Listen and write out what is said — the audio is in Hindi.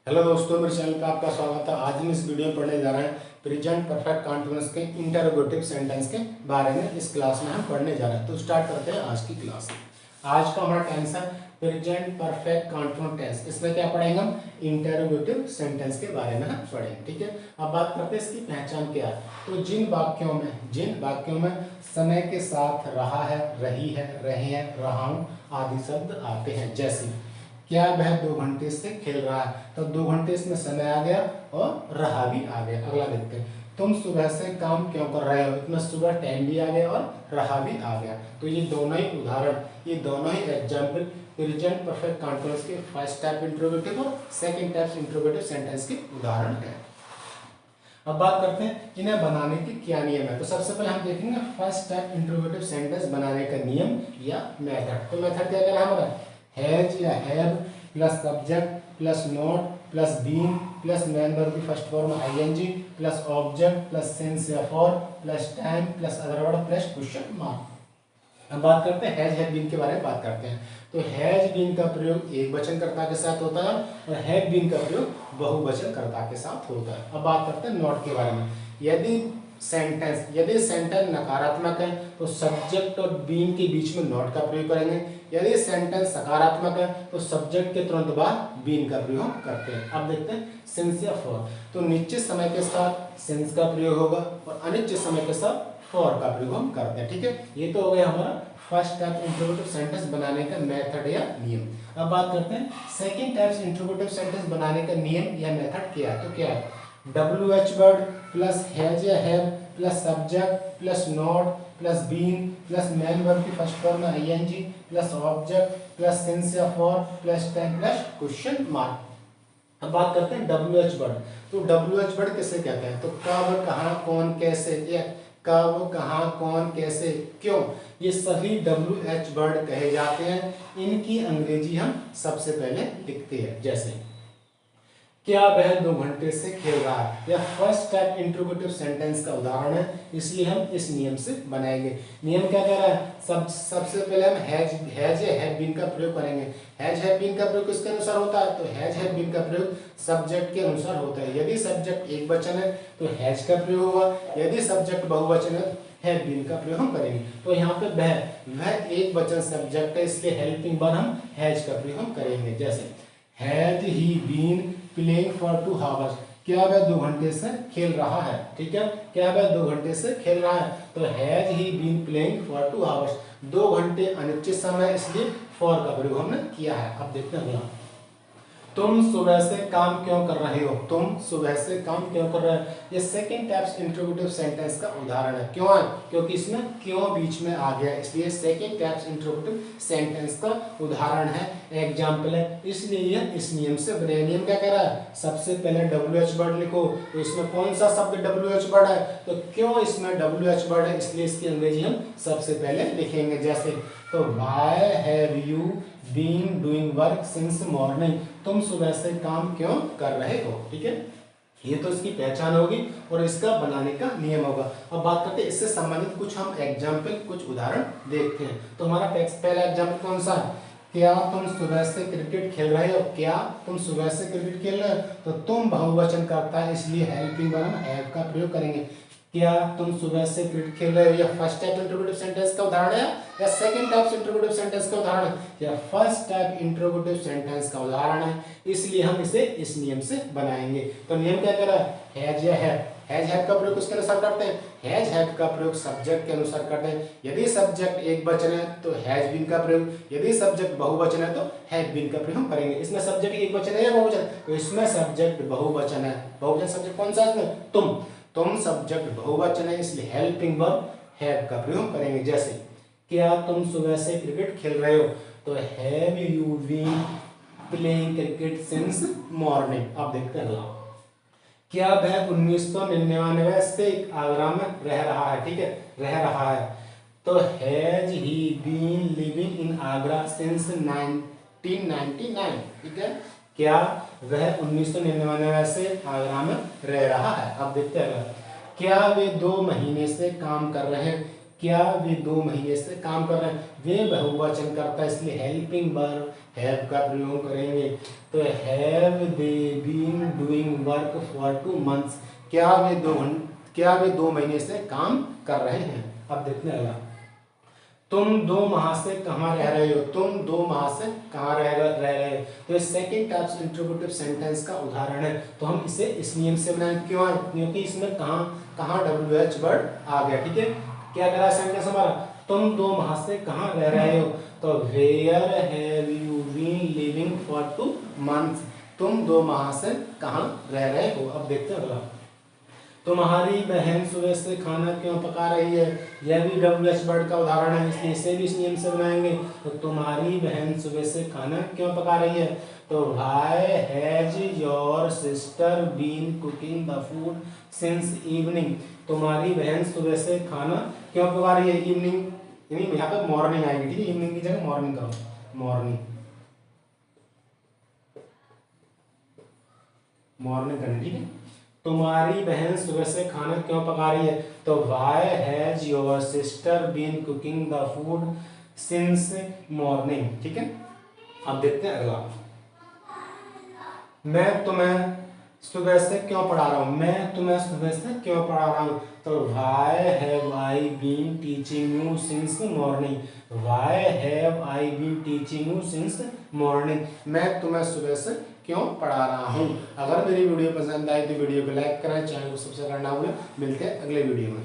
हेलो दोस्तों, मेरे चैनल पे आपका स्वागत है। आज हम इस वीडियो में पढ़ने जा रहे हैं प्रेजेंट परफेक्ट कॉन्टिन्यूअस के इंटरोगेटिव सेंटेंस के बारे में। इस क्लास में हम पढ़ने जा रहे हैं, तो स्टार्ट करते हैं आज की क्लास। आज का हमारा टेंस है प्रेजेंट परफेक्ट कॉन्टिन्यूअस टेंस। इसमें क्या पढ़ेंगे हम? इंटरोगेटिव सेंटेंस के बारे में हम पढ़ेंगे। ठीक है, अब बात करते हैं इसकी पहचान क्या है। तो जिन वाक्यों में समय के साथ रहा है, रही है, रहे हैं, रहा हूं आदि शब्द आते हैं, जैसे क्या वह 2 घंटे से खेल रहा है, तो 2 घंटे इसमें समय आ गया और रहा भी आ गया। अगला देखते हैं, तुम सुबह से काम क्यों कर रहे हो, इसमें सुबह टाइम भी आ गया और रहा भी आ गया। तो ये दोनों ही उदाहरण, ये दोनों ही एग्जाम्पल प्रेजेंट परफेक्ट कॉन्टिन्यूअस के फर्स्ट टाइप इंट्रोगेटिव और सेकंड टाइप इंट्रोगेटिव सेंटेंस के उदाहरण है। अब बात करते हैं इन्हें बनाने के क्या नियम है। तो सबसे पहले हम देखेंगे फर्स्ट टाइप इंट्रोगेटिव सेंटेंस बनाने का नियम या मेथड। तो मेथड क्या है हमारा? हैज या have plus subject plus not plus been plus main verb की first form ING plus object plus since या for plus time plus other word plus question mark. अब बात करते हैं हैज हैव बीन के बारे में बात करते हैं। तो हैज बीन का प्रयोग एक वचनकर्ता के साथ होता है और हैव बीन का प्रयोग बहुवचनकर्ता के साथ होता है। अब बात करते हैं नॉट के बारे में। यदि सेंटेंस नकारात्मक है तो सब्जेक्ट और बीन के बीच में नॉट का प्रयोग करेंगे। यदि सेंटेंस सकारात्मक है तो सब्जेक्ट के तुरंत बाद बीन का प्रयोग करते हैं। अब देखते हैं सिंस या फॉर। तो निश्चित समय के साथ सिंस का प्रयोग होगा और अनिश्चित समय के साथ फॉर का प्रयोग हम करते हैं। ठीक है, ये तो हो गया हमारा फर्स्ट टाइप इंट्रोगेटिव सेंटेंस बनाने का मेथड या नियम। अब बात करते हैं सेकंड टाइप इंट्रोगेटिव सेंटेंस बनाने का नियम या मेथड क्या है। तो क्या है? WH वर्ड प्लस हैज या have plus subject plus not plus been plus main verb की फर्स्ट फॉर्म में ING plus object plus since या for plus time plus question mark. अब बात करते हैं WH वर्ड। तो WH वर्ड किसे कहते हैं? तो कब, कहाँ, कौन, कैसे, या कब, कहाँ, कौन, कैसे, क्यों, ये सभी WH वर्ड कहे जाते हैं। इनकी अंग्रेजी हम सबसे पहले लिखते हैं। जैसे क्या वह 2 घंटे से खेल रहा है, यह फर्स्ट टाइप इंट्रोगेटिव सेंटेंस का उदाहरण है, इसलिए हम इस नियम से बनाएंगे। नियम क्या कह रहा है? सबसे पहले हम हैज या हैव बीन का प्रयोग करेंगे। हैज हैव बीन का प्रयोग किसके अनुसार होता है? तो हैज हैव बीन का प्रयोग सब्जेक्ट के अनुसार होता है। यदि सब्जेक्ट एक वचन है तो हैज का प्रयोग होगा, यदि सब्जेक्ट बहुवचन है हैव बीन का प्रयोग हम करेंगे। तो यहाँ पे वह एक वचन सब्जेक्ट है, इसलिए हेल्पिंग वर्ब हम हैज का प्रयोग हम करेंगे। जैसे has he been playing for 2 hours, क्या वह 2 घंटे से खेल रहा है। ठीक है, क्या वह 2 घंटे से खेल रहा है, तो has he been playing for 2 hours, 2 घंटे अनिश्चित समय, इसलिए फॉर का प्रयोग हमने किया है। अब देखते हैं अगला, तुम सुबह से काम क्यों कर रहे हो, तुम सुबह से काम क्यों कर रहे हो, ये सेकंड टाइप इंट्रोगेटिव सेंटेंस का उदाहरण है। क्यों है? क्योंकि इसमें क्यों बीच में आ गया, इसलिए सेकंड टाइप इंट्रोगेटिव सेंटेंस का उदाहरण है, एग्जाम्पल है, इसलिए यह इस नियम से बने। नियम क्या कह रहा है? सबसे पहले WH वर्ड लिखो। तो इसमें कौन सा शब्द WH वर्ड है? तो क्यों इसमें WH वर्ड है, इसलिए इसकी अंग्रेजी हम सबसे पहले लिखेंगे। जैसे तो why have you been doing work since morning, तुम सुबह से काम क्यों कर रहे हो। ठीक है, ये तो इसकी पहचान होगी और इसका बनाने का नियम होगा। अब बात करते हैं इससे संबंधित कुछ हम एग्जाम्पल, कुछ उदाहरण देखते हैं। तो हमारा पहला एग्जाम्पल कौन सा है? क्या तुम सुबह से क्रिकेट खेल रहे हो, क्या तुम सुबह से क्रिकेट खेल रहे हो, तो तुम बहुवचन करता है, इसलिए हेल्पिंग वर्ब हम हैव का प्रयोग करेंगे। क्या तुम सुबह से क्रिकेट खेल रहे हो, यह फर्स्ट टाइप इंट्रोगेटिव सेंटेंस का उदाहरण है या सेकंड टाइप इंट्रोगेटिव सेंटेंस का उदाहरण है? यह फर्स्ट टाइप इंट्रोगेटिव सेंटेंस का उदाहरण है, इसलिए हम इसे इस नियम से बनाएंगे। तो नियम क्या कह रहा है? हैज या हैव। हैज हैव का प्रयोग किसके अनुसार करते हैं? हैज हैव का प्रयोग सब्जेक्ट के अनुसार करते हैं। यदि सब्जेक्ट एक वचन है तो हैज बीन का प्रयोग, यदि सब्जेक्ट बहुवचन है तो हैव बीन का प्रयोग हम करेंगे। इसमें सब्जेक्ट एक वचन है या बहुवचन? तो इसमें सब्जेक्ट बहुवचन है। बहुवचन सब्जेक्ट कौन सा है? तुम सब्जेक्ट बहुवचन है, इसलिए हेल्पिंग वर्ब हैव का प्रयोग करेंगे। जैसे क्या तुम सुबह से क्रिकेट खेल रहे हो, तो have you been playing cricket since morning. अब देखते हैं अगला, क्या वह 1999 से आगरा में रह रहा है। ठीक है, रह रहा है, तो has he been living in Agra since 1999। ठीक है, क्या वह 1999 से आगरा में रह रहा है। अब देखते हैं क्या वे 2 महीने से काम कर रहे हैं, क्या वे 2 महीने से काम कर रहे हैं। वे बहुवचन करता है इसलिए हेल्पिंग वर्ब हैव का प्रयोग करेंगे। तो have they been doing work for 2 months, क्या वे 2 महीने से काम कर रहे हैं। अब देखते हैं अगला, तुम 2 माह से कहाँ रह रहे हो। तुम 2 माह से कहाँ रह रहे हो। तो ये सेकंड टाइप्स इंटरोगेटिव सेंटेंस का उदाहरण है। तो हम इसे इस नियम से बनाएंगे, क्यों है, क्योंकि इसमें कहाँ WH वर्ड आ गया। ठीक है, क्या कह रहा है सेंटेंस हमारा, तुम 2 माह से कहाँ रह रहे हो। तो where have you been living for 2 months, तुम 2 माह से कहाँ रह रहे हो। अब देखते हैं अगला, तुम्हारी बहन सुबह से खाना क्यों पका रही है। यह भी WH वर्ड का उदाहरण है, इसलिए इसे भी इस नियम से बनाएंगे। तो तुम्हारी बहन सुबह से खाना क्यों पका रही है। तो why has your sister been cooking the food since evening, तुम्हारी बहन सुबह से खाना क्यों पका रही है। इवनिंग यहाँ पे मॉर्निंग आएगी। ठीक है, इवनिंग की जगह मॉर्निंग करो, मॉर्निंग करनी। ठीक है, तुम्हारी बहन सुबह से खाना क्यों पका रही है। तो why has your sister been cooking the food since morning. ठीक है, अब देखते हैं अगला, मैं तुम्हें सुबह से क्यों पढ़ा रहा हूँ। मैं तुम्हें सुबह से क्यों पढ़ा रहा हूँ। तो why have I been teaching you since morning, why have I been teaching you since morning, मैं तुम्हें सुबह से क्यों पढ़ा रहा हूँ। अगर मेरी वीडियो पसंद आई तो वीडियो को लाइक करें, चैनल को सब्सक्राइब करना भूलें। मिलते हैं अगले वीडियो में।